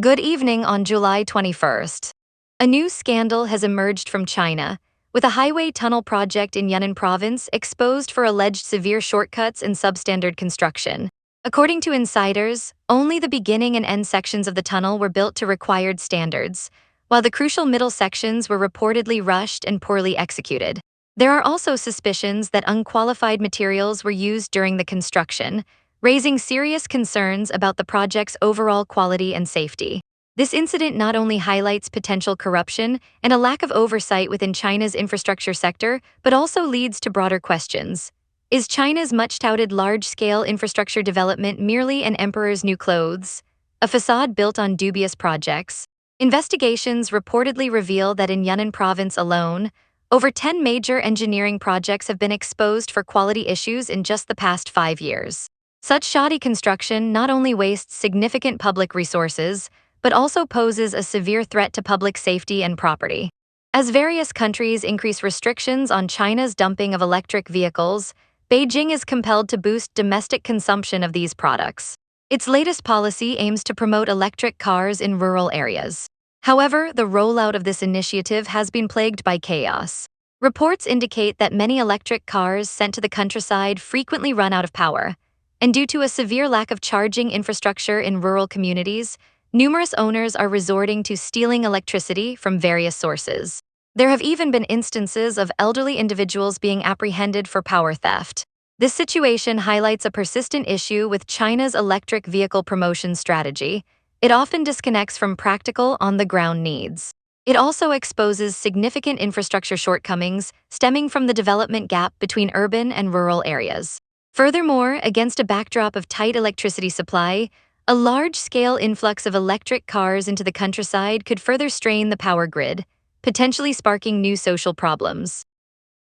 Good evening on July 21st. A new scandal has emerged from China, with a highway tunnel project in Yunnan province exposed for alleged severe shortcuts and substandard construction. According to insiders, only the beginning and end sections of the tunnel were built to required standards, while the crucial middle sections were reportedly rushed and poorly executed. There are also suspicions that unqualified materials were used during the construction, raising serious concerns about the project's overall quality and safety. This incident not only highlights potential corruption and a lack of oversight within China's infrastructure sector, but also leads to broader questions. Is China's much-touted large-scale infrastructure development merely an emperor's new clothes, a facade built on dubious projects? Investigations reportedly reveal that in Yunnan province alone, over 10 major engineering projects have been exposed for quality issues in just the past 5 years. Such shoddy construction not only wastes significant public resources, but also poses a severe threat to public safety and property. As various countries increase restrictions on China's dumping of electric vehicles, Beijing is compelled to boost domestic consumption of these products. Its latest policy aims to promote electric cars in rural areas. However, the rollout of this initiative has been plagued by chaos. Reports indicate that many electric cars sent to the countryside frequently run out of power, and due to a severe lack of charging infrastructure in rural communities, numerous owners are resorting to stealing electricity from various sources. There have even been instances of elderly individuals being apprehended for power theft. This situation highlights a persistent issue with China's electric vehicle promotion strategy. It often disconnects from practical, on-the-ground needs. It also exposes significant infrastructure shortcomings stemming from the development gap between urban and rural areas. Furthermore, against a backdrop of tight electricity supply, a large-scale influx of electric cars into the countryside could further strain the power grid, potentially sparking new social problems.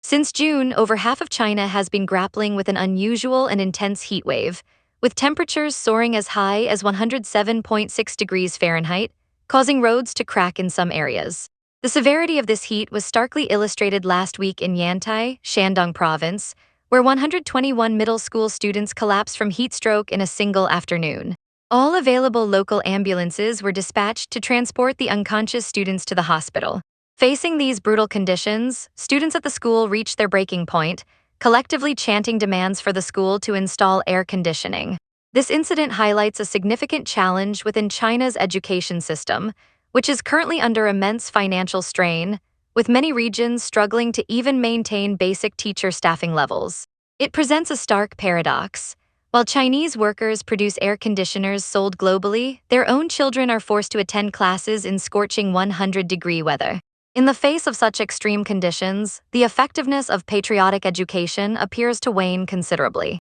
Since June, over half of China has been grappling with an unusual and intense heat wave, with temperatures soaring as high as 107.6 degrees Fahrenheit, causing roads to crack in some areas. The severity of this heat was starkly illustrated last week in Yantai, Shandong province, where 121 middle school students collapsed from heat stroke in a single afternoon. All available local ambulances were dispatched to transport the unconscious students to the hospital. Facing these brutal conditions, students at the school reached their breaking point, collectively chanting demands for the school to install air conditioning. This incident highlights a significant challenge within China's education system, which is currently under immense financial strain, with many regions struggling to even maintain basic teacher staffing levels. It presents a stark paradox. While Chinese workers produce air conditioners sold globally, their own children are forced to attend classes in scorching 100-degree weather. In the face of such extreme conditions, the effectiveness of patriotic education appears to wane considerably.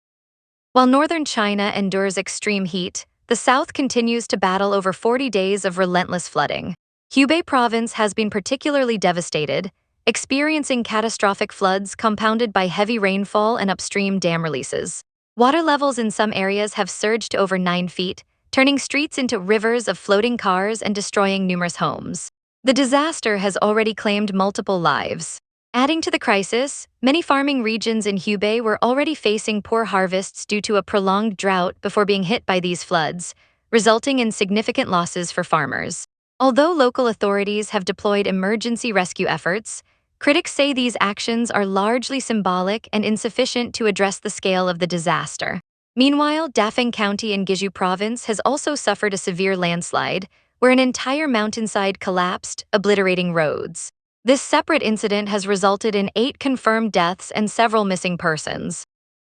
While northern China endures extreme heat, the south continues to battle over 40 days of relentless flooding. Hubei province has been particularly devastated, experiencing catastrophic floods compounded by heavy rainfall and upstream dam releases. Water levels in some areas have surged to over 9 feet, turning streets into rivers of floating cars and destroying numerous homes. The disaster has already claimed multiple lives. Adding to the crisis, many farming regions in Hubei were already facing poor harvests due to a prolonged drought before being hit by these floods, resulting in significant losses for farmers. Although local authorities have deployed emergency rescue efforts, critics say these actions are largely symbolic and insufficient to address the scale of the disaster. Meanwhile, Dafeng County in Guizhou province has also suffered a severe landslide, where an entire mountainside collapsed, obliterating roads. This separate incident has resulted in 8 confirmed deaths and several missing persons.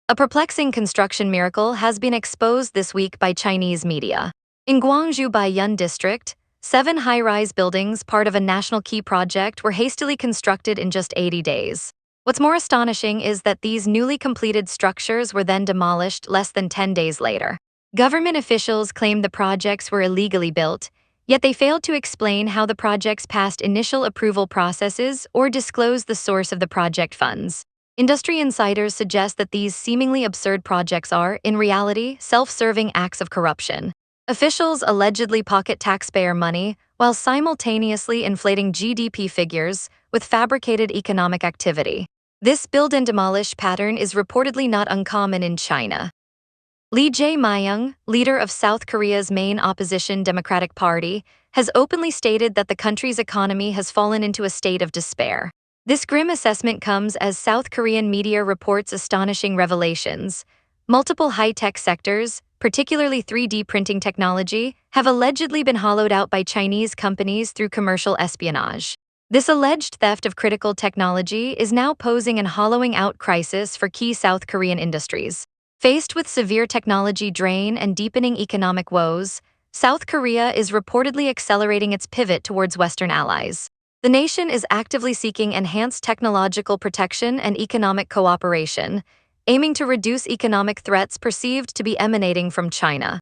A perplexing construction miracle has been exposed this week by Chinese media. In Guangzhou Baiyun district, 7 high-rise buildings, part of a national key project, were hastily constructed in just 80 days. What's more astonishing is that these newly completed structures were then demolished less than 10 days later. Government officials claimed the projects were illegally built, yet they failed to explain how the projects passed initial approval processes or disclose the source of the project funds. Industry insiders suggest that these seemingly absurd projects are, in reality, self-serving acts of corruption. Officials allegedly pocket taxpayer money while simultaneously inflating GDP figures with fabricated economic activity. This build and demolish pattern is reportedly not uncommon in China. Lee Jae-myung, leader of South Korea's main opposition Democratic Party, has openly stated that the country's economy has fallen into a state of despair. This grim assessment comes as South Korean media reports astonishing revelations. Multiple high-tech sectors, particularly 3D printing technology, have allegedly been hollowed out by Chinese companies through commercial espionage. This alleged theft of critical technology is now posing an hollowing out crisis for key South Korean industries. Faced with severe technology drain and deepening economic woes, South Korea is reportedly accelerating its pivot towards Western allies. The nation is actively seeking enhanced technological protection and economic cooperation, aiming to reduce economic threats perceived to be emanating from China.